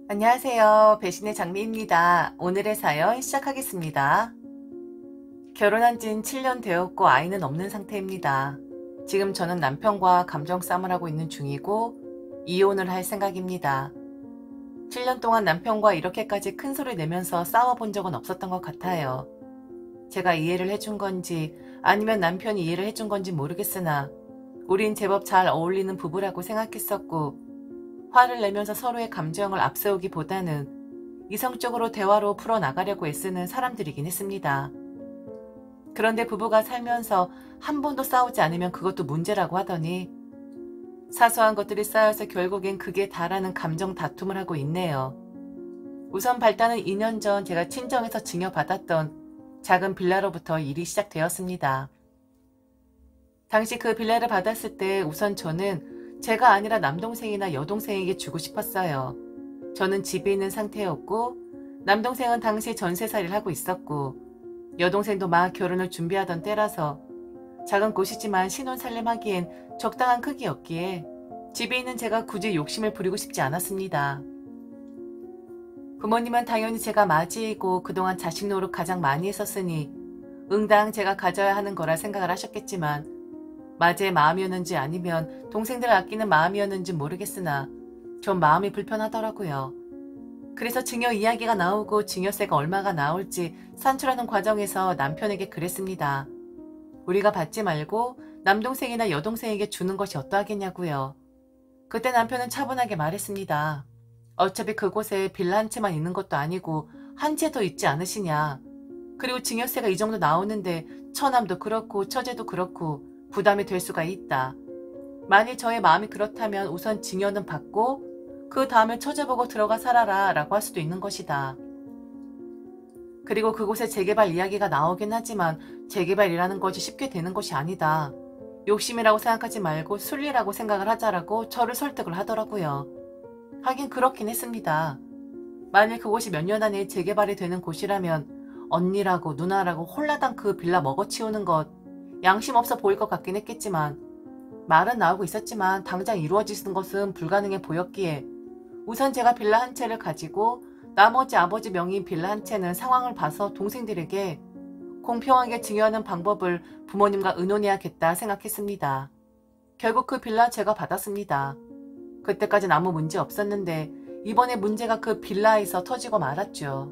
안녕하세요. 배신의 장미입니다. 오늘의 사연 시작하겠습니다. 결혼한 지는 7년 되었고 아이는 없는 상태입니다. 지금 저는 남편과 감정 싸움을 하고 있는 중이고 이혼을 할 생각입니다. 7년 동안 남편과 이렇게까지 큰 소리 내면서 싸워본 적은 없었던 것 같아요. 제가 이해를 해준 건지 아니면 남편이 이해를 해준 건지 모르겠으나 우린 제법 잘 어울리는 부부라고 생각했었고 화를 내면서 서로의 감정을 앞세우기보다는 이성적으로 대화로 풀어나가려고 애쓰는 사람들이긴 했습니다. 그런데 부부가 살면서 한 번도 싸우지 않으면 그것도 문제라고 하더니 사소한 것들이 쌓여서 결국엔 극에 달하는 감정 다툼을 하고 있네요. 우선 발단은 2년 전 제가 친정에서 증여받았던 작은 빌라로부터 일이 시작되었습니다. 당시 그 빌라를 받았을 때 우선 저는 제가 아니라 남동생이나 여동생에게 주고 싶었어요. 저는 집에 있는 상태였고 남동생은 당시 전세살이를 하고 있었고 여동생도 막 결혼을 준비하던 때라서 작은 곳이지만 신혼살림하기엔 적당한 크기였기에 집에 있는 제가 굳이 욕심을 부리고 싶지 않았습니다. 부모님은 당연히 제가 맞이이고 그동안 자식 노릇 가장 많이 했었으니 응당 제가 가져야 하는 거라 생각을 하셨겠지만 맞이의 마음이었는지 아니면 동생들을 아끼는 마음이었는지 모르겠으나 전 마음이 불편하더라고요. 그래서 증여 이야기가 나오고 증여세가 얼마가 나올지 산출하는 과정에서 남편에게 그랬습니다. 우리가 받지 말고 남동생이나 여동생에게 주는 것이 어떠하겠냐고요. 그때 남편은 차분하게 말했습니다. 어차피 그곳에 빌라 한 채만 있는 것도 아니고 한 채 더 있지 않으시냐. 그리고 증여세가 이 정도 나오는데 처남도 그렇고 처제도 그렇고 부담이 될 수가 있다. 만일 저의 마음이 그렇다면 우선 증여는 받고 그 다음에 처제 보고 들어가 살아라 라고 할 수도 있는 것이다. 그리고 그곳에 재개발 이야기가 나오긴 하지만 재개발이라는 것이 쉽게 되는 것이 아니다. 욕심이라고 생각하지 말고 순리라고 생각을 하자라고 저를 설득을 하더라고요. 하긴 그렇긴 했습니다. 만일 그곳이 몇 년 안에 재개발이 되는 곳이라면 언니라고 누나라고 홀라당 그 빌라 먹어치우는 것 양심 없어 보일 것 같긴 했겠지만 말은 나오고 있었지만 당장 이루어지는 것은 불가능해 보였기에 우선 제가 빌라 한 채를 가지고 나머지 아버지 명의인 빌라 한 채는 상황을 봐서 동생들에게 공평하게 증여하는 방법을 부모님과 의논해야겠다 생각했습니다. 결국 그 빌라 제가 받았습니다. 그때까진 아무 문제 없었는데 이번에 문제가 그 빌라에서 터지고 말았죠.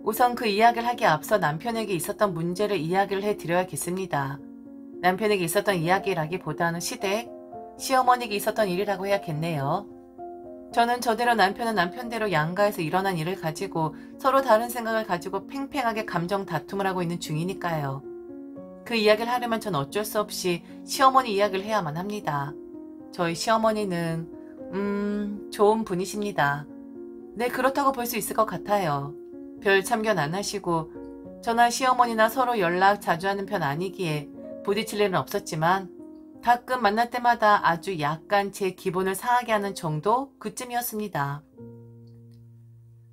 우선 그 이야기를 하기에 앞서 남편에게 있었던 문제를 이야기를 해드려야겠습니다. 남편에게 있었던 이야기라기보다는 시댁, 시어머니에게 있었던 일이라고 해야겠네요. 저는 저대로 남편은 남편대로 양가에서 일어난 일을 가지고 서로 다른 생각을 가지고 팽팽하게 감정 다툼을 하고 있는 중이니까요. 그 이야기를 하려면 전 어쩔 수 없이 시어머니 이야기를 해야만 합니다. 저희 시어머니는 좋은 분이십니다. 네, 그렇다고 볼 수 있을 것 같아요. 별 참견 안 하시고 저나 시어머니나 서로 연락 자주 하는 편 아니기에 부딪힐 일은 없었지만 가끔 만날 때마다 아주 약간 제 기분을 상하게 하는 정도 그쯤이었습니다.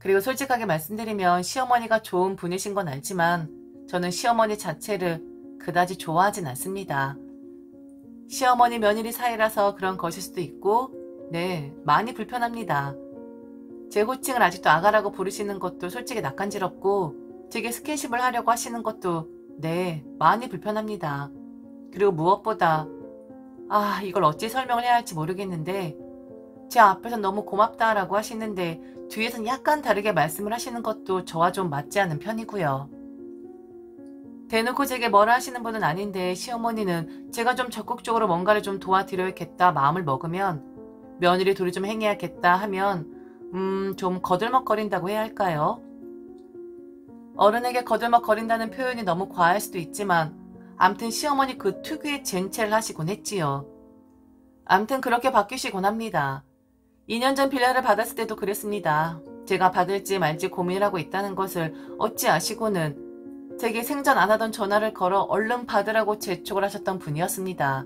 그리고 솔직하게 말씀드리면 시어머니가 좋은 분이신 건 알지만 저는 시어머니 자체를 그다지 좋아하진 않습니다. 시어머니 며느리 사이라서 그런 것일 수도 있고 네, 많이 불편합니다. 제 호칭을 아직도 아가라고 부르시는 것도 솔직히 낯간지럽고 제게 스킨십을 하려고 하시는 것도 네, 많이 불편합니다. 그리고 무엇보다 이걸 어찌 설명을 해야 할지 모르겠는데 제 앞에선 너무 고맙다라고 하시는데 뒤에선 약간 다르게 말씀을 하시는 것도 저와 좀 맞지 않는 편이고요. 대놓고 제게 뭐라 하시는 분은 아닌데 시어머니는 제가 좀 적극적으로 뭔가를 좀 도와드려야겠다 마음을 먹으면 며느리 도리 좀 행해야겠다 하면 좀 거들먹거린다고 해야 할까요? 어른에게 거들먹거린다는 표현이 너무 과할 수도 있지만 암튼 시어머니 그 특유의 젠체를 하시곤 했지요. 암튼 그렇게 바뀌시곤 합니다. 2년 전 빌라를 받았을 때도 그랬습니다. 제가 받을지 말지 고민을 하고 있다는 것을 어찌 아시고는 제게 생전 안 하던 전화를 걸어 얼른 받으라고 재촉을 하셨던 분이었습니다.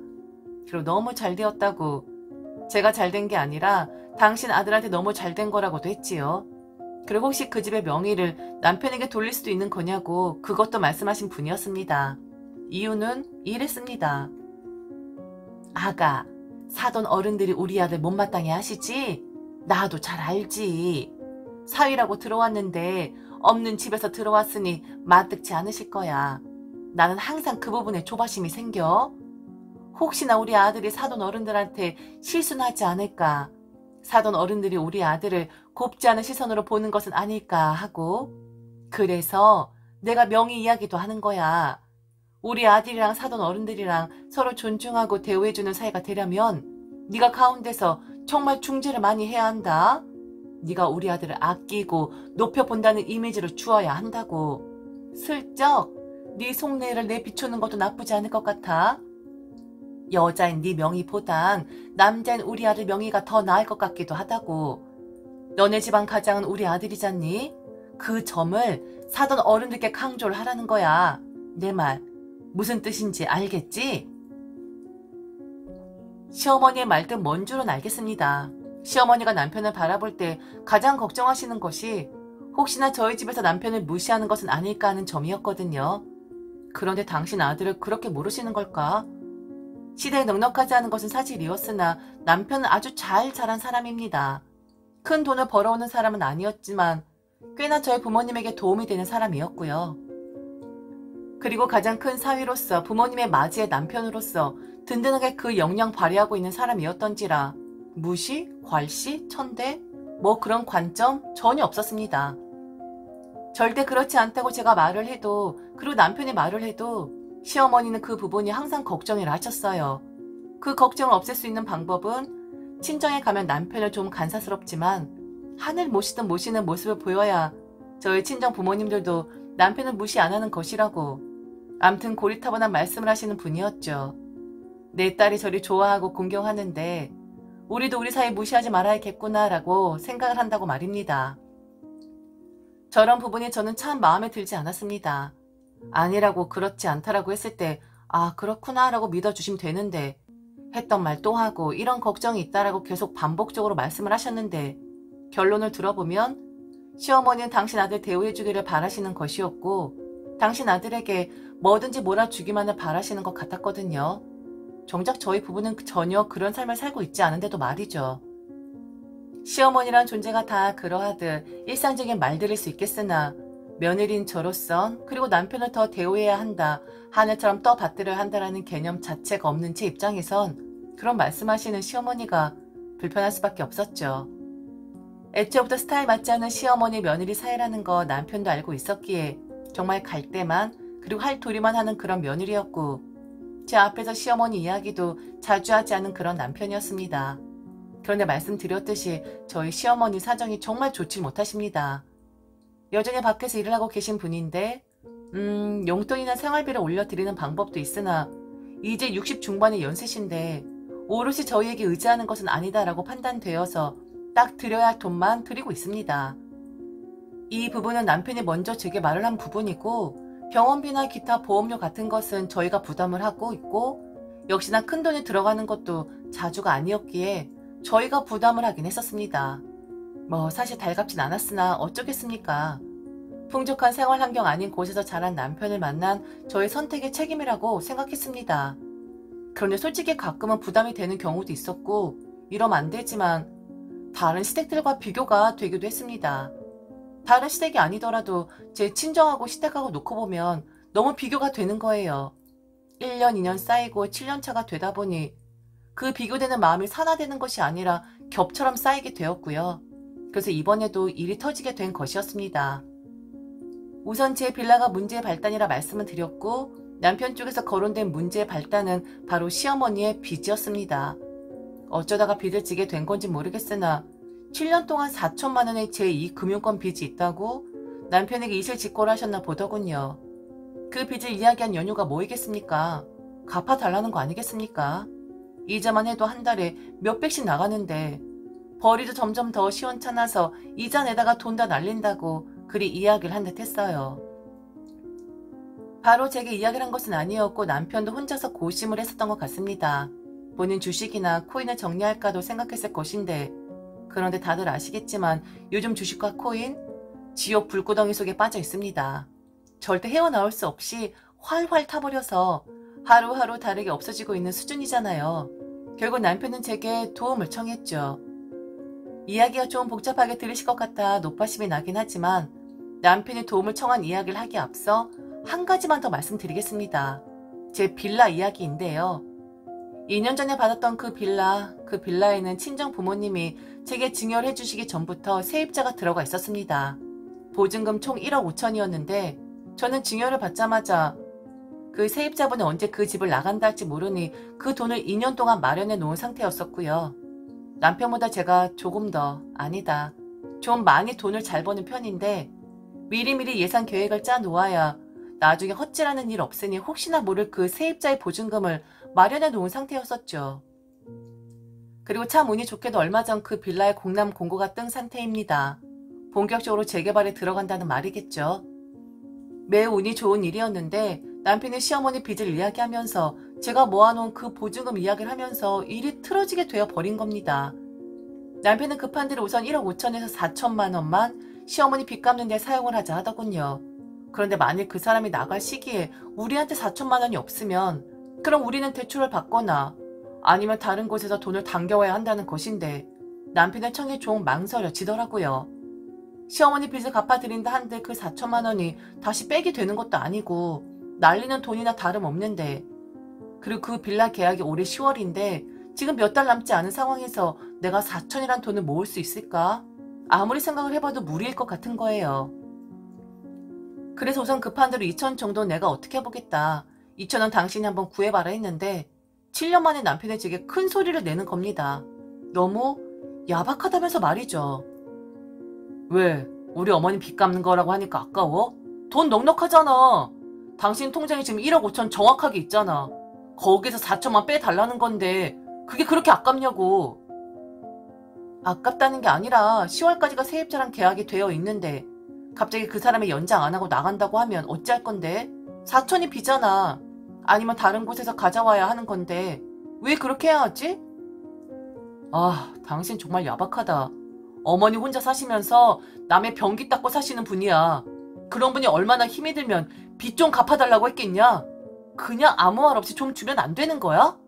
그리고 너무 잘 되었다고 제가 잘 된 게 아니라 당신 아들한테 너무 잘 된 거라고도 했지요. 그리고 혹시 그 집의 명의를 남편에게 돌릴 수도 있는 거냐고 그것도 말씀하신 분이었습니다. 이유는 이랬습니다. 아가, 사돈 어른들이 우리 아들 못마땅해 하시지? 나도 잘 알지. 사위라고 들어왔는데 없는 집에서 들어왔으니 마뜩지 않으실 거야. 나는 항상 그 부분에 조바심이 생겨. 혹시나 우리 아들이 사돈 어른들한테 실수는 하지 않을까. 사돈 어른들이 우리 아들을 곱지 않은 시선으로 보는 것은 아닐까 하고. 그래서 내가 명의 이야기도 하는 거야. 우리 아들이랑 사돈 어른들이랑 서로 존중하고 대우해주는 사이가 되려면 네가 가운데서 정말 중재를 많이 해야 한다. 네가 우리 아들을 아끼고 높여본다는 이미지를 주어야 한다고. 슬쩍 네 속내를 내비추는 것도 나쁘지 않을 것 같아. 여자인 네 명의보단 남자인 우리 아들 명의가 더 나을 것 같기도 하다고. 너네 집안 가장은 우리 아들이잖니? 그 점을 사돈 어른들께 강조를 하라는 거야. 내 말 무슨 뜻인지 알겠지? 시어머니의 말뜻 뭔 줄은 알겠습니다. 시어머니가 남편을 바라볼 때 가장 걱정하시는 것이 혹시나 저희 집에서 남편을 무시하는 것은 아닐까 하는 점이었거든요. 그런데 당신 아들을 그렇게 모르시는 걸까? 시대에 넉넉하지 않은 것은 사실이었으나 남편은 아주 잘 자란 사람입니다. 큰 돈을 벌어오는 사람은 아니었지만 꽤나 저희 부모님에게 도움이 되는 사람이었고요. 그리고 가장 큰 사위로서 부모님의 맞이의 남편으로서 든든하게 그 역량 발휘하고 있는 사람이었던지라 무시, 괄시, 천대 뭐 그런 관점 전혀 없었습니다. 절대 그렇지 않다고 제가 말을 해도 그리고 남편이 말을 해도 시어머니는 그 부분이 항상 걱정이라 하셨어요. 그 걱정을 없앨 수 있는 방법은 친정에 가면 남편을 좀 간사스럽지만 하늘 모시든 모시는 모습을 보여야 저희 친정 부모님들도 남편을 무시 안 하는 것이라고. 암튼 고리타분한 말씀을 하시는 분이었죠. 내 딸이 저리 좋아하고 공경하는데 우리도 우리 사이 무시하지 말아야겠구나라고 생각을 한다고 말입니다. 저런 부분이 저는 참 마음에 들지 않았습니다. 아니라고 그렇지 않다라고 했을 때 아 그렇구나 라고 믿어주시면 되는데 했던 말 또 하고 이런 걱정이 있다라고 계속 반복적으로 말씀을 하셨는데 결론을 들어보면 시어머니는 당신 아들 대우해주기를 바라시는 것이었고 당신 아들에게 뭐든지 몰아주기만을 바라시는 것 같았거든요. 정작 저희 부부는 전혀 그런 삶을 살고 있지 않은데도 말이죠. 시어머니란 존재가 다 그러하듯 일상적인 말들일 수 있겠으나 며느리인 저로선 그리고 남편을 더 대우해야 한다, 하늘처럼 떠받들어야 한다라는 개념 자체가 없는 제 입장에선 그런 말씀하시는 시어머니가 불편할 수밖에 없었죠. 애초부터 스타일 맞지 않는 시어머니 며느리 사이라는 거 남편도 알고 있었기에 정말 갈 때만 그리고 할 도리만 하는 그런 며느리였고 제 앞에서 시어머니 이야기도 자주 하지 않은 그런 남편이었습니다. 그런데 말씀드렸듯이 저희 시어머니 사정이 정말 좋지 못하십니다. 여전히 밖에서 일을 하고 계신 분인데 용돈이나 생활비를 올려드리는 방법도 있으나 이제 60 중반의 연세신데 오롯이 저희에게 의지하는 것은 아니다라고 판단되어서 딱 드려야 할 돈만 드리고 있습니다. 이 부분은 남편이 먼저 제게 말을 한 부분이고 병원비나 기타 보험료 같은 것은 저희가 부담을 하고 있고 역시나 큰돈이 들어가는 것도 자주가 아니었기에 저희가 부담을 하긴 했었습니다. 뭐 사실 달갑진 않았으나 어쩌겠습니까. 풍족한 생활 환경 아닌 곳에서 자란 남편을 만난 저의 선택의 책임이라고 생각했습니다. 그런데 솔직히 가끔은 부담이 되는 경우도 있었고 이러면 안 되지만 다른 시댁들과 비교가 되기도 했습니다. 다른 시댁이 아니더라도 제 친정하고 시댁하고 놓고 보면 너무 비교가 되는 거예요. 1년, 2년 쌓이고 7년 차가 되다 보니 그 비교되는 마음이 산화되는 것이 아니라 겹처럼 쌓이게 되었고요. 그래서 이번에도 일이 터지게 된 것이었습니다. 우선 제 빌라가 문제의 발단이라 말씀을 드렸고 남편 쪽에서 거론된 문제의 발단은 바로 시어머니의 빚이었습니다. 어쩌다가 빚을 지게 된 건지 모르겠으나 7년 동안 4천만 원의 제 이 금융권 빚이 있다고 남편에게 이실직고를 하셨나 보더군요. 그 빚을 이야기한 연유가 뭐이겠습니까? 갚아달라는 거 아니겠습니까? 이자만 해도 한 달에 몇백씩 나가는데 벌이도 점점 더 시원찮아서 이자 내다가 돈 다 날린다고 그리 이야기를 한 듯 했어요. 바로 제게 이야기를 한 것은 아니었고 남편도 혼자서 고심을 했었던 것 같습니다. 본인 주식이나 코인을 정리할까도 생각했을 것인데 그런데 다들 아시겠지만 요즘 주식과 코인 지옥 불구덩이 속에 빠져 있습니다. 절대 헤어나올 수 없이 활활 타버려서 하루하루 다르게 없어지고 있는 수준이잖아요. 결국 남편은 제게 도움을 청했죠. 이야기가 좀 복잡하게 들리실 것 같아 노파심이 나긴 하지만 남편이 도움을 청한 이야기를 하기에 앞서 한 가지만 더 말씀드리겠습니다. 제 빌라 이야기인데요. 2년 전에 받았던 그 빌라에는 친정 부모님이 제게 증여를 해주시기 전부터 세입자가 들어가 있었습니다. 보증금 총 1억 5천이었는데 저는 증여를 받자마자 그 세입자분이 언제 그 집을 나간다 할지 모르니 그 돈을 2년 동안 마련해 놓은 상태였었고요. 남편보다 제가 조금 더, 아니다, 좀 많이 돈을 잘 버는 편인데 미리미리 예산 계획을 짜 놓아야 나중에 헛질하는 일 없으니 혹시나 모를 그 세입자의 보증금을 마련해 놓은 상태였었죠. 그리고 참 운이 좋게도 얼마 전 그 빌라의 공람 공고가 뜬 상태입니다. 본격적으로 재개발에 들어간다는 말이겠죠. 매우 운이 좋은 일이었는데 남편이 시어머니 빚을 이야기하면서 제가 모아놓은 그 보증금 이야기를 하면서 일이 틀어지게 되어 버린 겁니다. 남편은 급한 대로 우선 1억 5천에서 4천만 원만 시어머니 빚 갚는 데 사용을 하자 하더군요. 그런데 만일 그 사람이 나갈 시기에 우리한테 4천만 원이 없으면 그럼 우리는 대출을 받거나 아니면 다른 곳에서 돈을 당겨와야 한다는 것인데 남편의 청이 좀 망설여지더라고요. 시어머니 빚을 갚아드린다 한들 그 4천만 원이 다시 빼기 되는 것도 아니고 날리는 돈이나 다름없는데 그리고 그 빌라 계약이 올해 10월인데 지금 몇 달 남지 않은 상황에서 내가 4천이란 돈을 모을 수 있을까? 아무리 생각을 해봐도 무리일 것 같은 거예요. 그래서 우선 급한 대로 2천 정도 내가 어떻게 해보겠다. 2천원 당신이 한번 구해봐라 했는데 7년 만에 남편의 제게 큰 소리를 내는 겁니다. 너무 야박하다면서 말이죠. 왜? 우리 어머니 빚 갚는 거라고 하니까 아까워? 돈 넉넉하잖아. 당신 통장에 지금 1억 5천 정확하게 있잖아. 거기서 4천만 빼달라는 건데 그게 그렇게 아깝냐고. 아깝다는 게 아니라 10월까지가 세입자랑 계약이 되어 있는데 갑자기 그 사람이 연장 안 하고 나간다고 하면 어찌할 건데? 4천이 비잖아. 아니면 다른 곳에서 가져와야 하는 건데 왜 그렇게 해야 하지? 아, 당신 정말 야박하다. 어머니 혼자 사시면서 남의 변기 닦고 사시는 분이야. 그런 분이 얼마나 힘이 들면 빚 좀 갚아달라고 했겠냐? 그냥 아무 말 없이 좀 주면 안 되는 거야?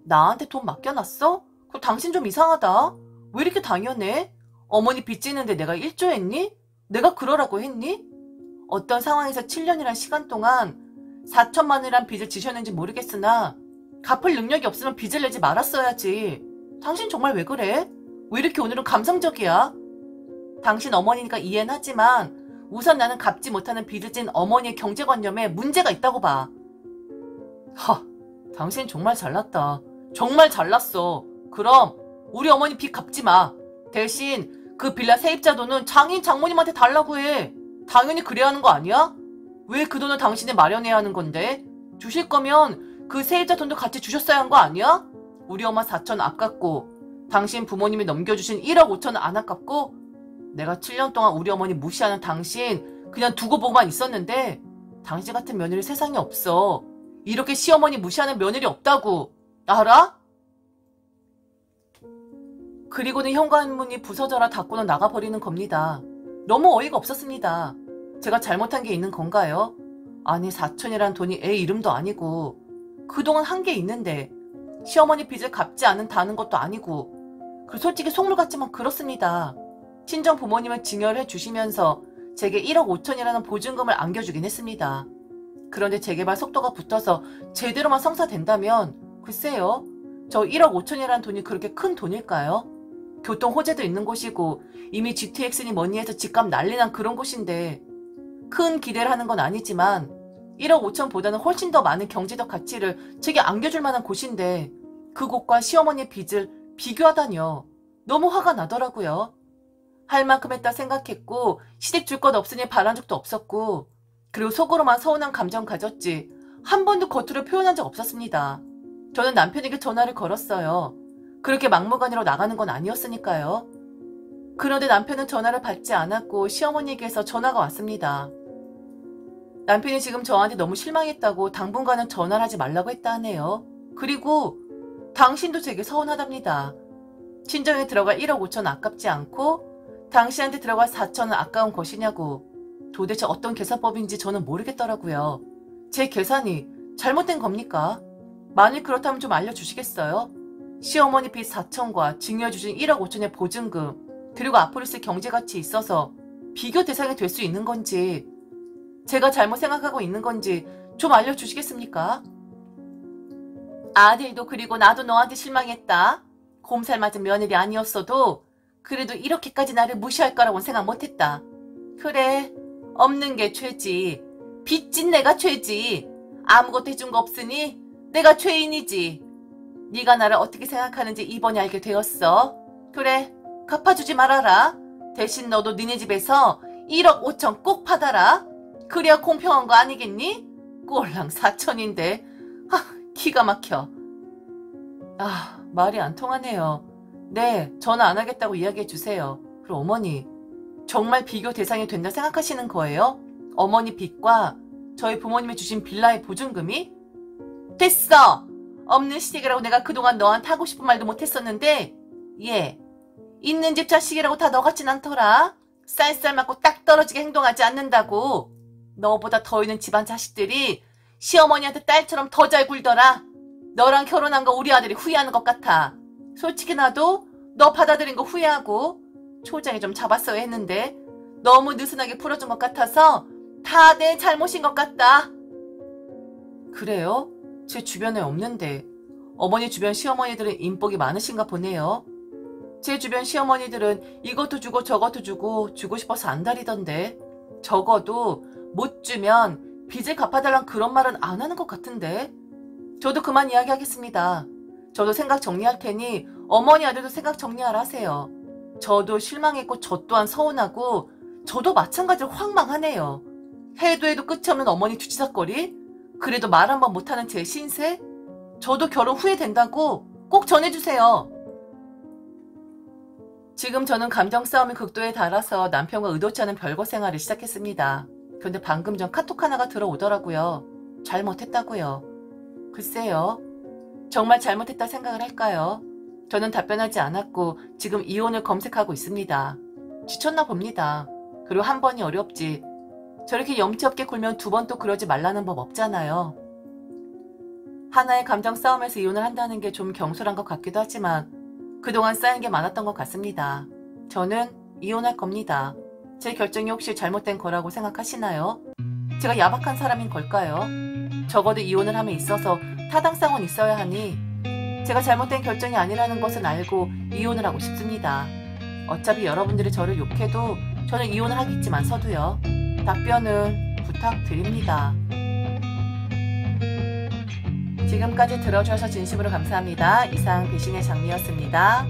나한테 돈 맡겨놨어? 그럼 당신 좀 이상하다. 왜 이렇게 당연해? 어머니 빚 지는데 내가 일조했니? 내가 그러라고 했니? 어떤 상황에서 7년이란 시간 동안 4천만 원이란 빚을 지셨는지 모르겠으나 갚을 능력이 없으면 빚을 내지 말았어야지. 당신 정말 왜 그래? 왜 이렇게 오늘은 감성적이야? 당신 어머니니까 이해는 하지만 우선 나는 갚지 못하는 빚을 진 어머니의 경제관념에 문제가 있다고 봐. 당신 정말 잘났다. 정말 잘났어. 그럼 우리 어머니 빚 갚지 마. 대신 그 빌라 세입자 돈은 장인 장모님한테 달라고 해. 당연히 그래야 하는 거 아니야? 왜 그 돈을 당신이 마련해야 하는 건데? 주실 거면 그 세입자 돈도 같이 주셨어야 한 거 아니야? 우리 엄마 4천 아깝고 당신 부모님이 넘겨주신 1억 5천은 안 아깝고 내가 7년 동안 우리 어머니 무시하는 당신 그냥 두고 보고만 있었는데 당신 같은 며느리 세상에 없어. 이렇게 시어머니 무시하는 며느리 없다고. 알아? 그리고는 현관문이 부서져라 닫고는 나가버리는 겁니다. 너무 어이가 없었습니다. 제가 잘못한 게 있는 건가요? 아니 4천이란 돈이 애 이름도 아니고 그동안 한 게 있는데 시어머니 빚을 갚지 않는다는 것도 아니고 그 솔직히 속물 같지만 그렇습니다. 친정 부모님을 증여를 해주시면서 제게 1억 5천이라는 보증금을 안겨주긴 했습니다. 그런데 재개발 속도가 붙어서 제대로만 성사된다면 글쎄요. 저 1억 5천이라는 돈이 그렇게 큰 돈일까요? 교통 호재도 있는 곳이고 이미 GTX니 뭐니 해서 집값 난리난 그런 곳인데 큰 기대를 하는 건 아니지만 1억 5천보다는 훨씬 더 많은 경제적 가치를 제게 안겨줄 만한 곳인데 그곳과 시어머니의 빚을 비교하다니요. 너무 화가 나더라고요. 할 만큼 했다 생각했고 시댁 줄 것 없으니 바란 적도 없었고 그리고 속으로만 서운한 감정 가졌지 한 번도 겉으로 표현한 적 없었습니다. 저는 남편에게 전화를 걸었어요. 그렇게 막무가내로 나가는 건 아니었으니까요. 그런데 남편은 전화를 받지 않았고 시어머니에게서 전화가 왔습니다. 남편이 지금 저한테 너무 실망했다고 당분간은 전화를 하지 말라고 했다 하네요. 그리고 당신도 제게 서운하답니다. 친정에 들어갈 1억 5천 아깝지 않고 당신한테 들어갈 4천은 아까운 것이냐고. 도대체 어떤 계산법인지 저는 모르겠더라고요. 제 계산이 잘못된 겁니까? 만일 그렇다면 좀 알려주시겠어요? 시어머니 빚 4천과 증여주신 1억 5천의 보증금, 그리고 앞으로 쓸 경제가치 있어서 비교 대상이 될 수 있는 건지, 제가 잘못 생각하고 있는 건지 좀 알려주시겠습니까? 아들도 그리고 나도 너한테 실망했다. 곰살 맞은 며느리 아니었어도 그래도 이렇게까지 나를 무시할 거라고는 생각 못했다. 그래, 없는 게 죄지. 빚진 내가 죄지. 아무것도 해준 거 없으니 내가 죄인이지. 네가 나를 어떻게 생각하는지 이번에 알게 되었어. 그래, 갚아주지 말아라. 대신 너도 니네 집에서 1억 5천 꼭 받아라. 그래야 공평한 거 아니겠니? 꼴랑 4천인데. 기가 막혀. 말이 안 통하네요. 네, 전화 안 하겠다고 이야기해 주세요. 그럼 어머니, 정말 비교 대상이 된다 생각하시는 거예요? 어머니 빚과 저희 부모님이 주신 빌라의 보증금이? 됐어! 없는 시댁이라고 내가 그동안 너한테 하고 싶은 말도 못했었는데, 예, 있는 집 자식이라고 다 너 같진 않더라. 쌀쌀 맞고 딱 떨어지게 행동하지 않는다고. 너보다 더 있는 집안 자식들이 시어머니한테 딸처럼 더 잘 굴더라. 너랑 결혼한 거 우리 아들이 후회하는 것 같아. 솔직히 나도 너 받아들인 거 후회하고 초장에 좀 잡았어야 했는데 너무 느슨하게 풀어준 것 같아서 다 내 잘못인 것 같다. 그래요? 제 주변에 없는데. 어머니 주변 시어머니들은 인복이 많으신가 보네요. 제 주변 시어머니들은 이것도 주고 저것도 주고 싶어서 안달이던데. 적어도 못 주면 빚을 갚아달란 그런 말은 안 하는 것 같은데. 저도 그만 이야기하겠습니다. 저도 생각 정리할 테니 어머니 아들도 생각 정리하라 하세요. 저도 실망했고 저 또한 서운하고 저도 마찬가지로 황망하네요. 해도 끝이 없는 어머니 뒤치다거리? 그래도 말 한 번 못하는 제 신세? 저도 결혼 후회된다고 꼭 전해주세요. 지금 저는 감정 싸움이 극도에 달아서 남편과 의도치 않은 별거 생활을 시작했습니다. 그런데 방금 전 카톡 하나가 들어오더라고요. 잘못했다고요. 글쎄요. 정말 잘못했다 생각을 할까요? 저는 답변하지 않았고 지금 이혼을 검색하고 있습니다. 지쳤나 봅니다. 그리고 한 번이 어렵지. 저렇게 염치 없게 굴면 두 번 또 그러지 말라는 법 없잖아요. 하나의 감정 싸움에서 이혼을 한다는 게 좀 경솔한 것 같기도 하지만 그동안 쌓인 게 많았던 것 같습니다. 저는 이혼할 겁니다. 제 결정이 혹시 잘못된 거라고 생각하시나요? 제가 야박한 사람인 걸까요? 적어도 이혼을 함에 있어서 타당성은 있어야 하니 제가 잘못된 결정이 아니라는 것은 알고 이혼을 하고 싶습니다. 어차피 여러분들이 저를 욕해도 저는 이혼을 하겠지만서도요. 답변을 부탁드립니다. 지금까지 들어주셔서 진심으로 감사합니다. 이상 배신의 장미였습니다.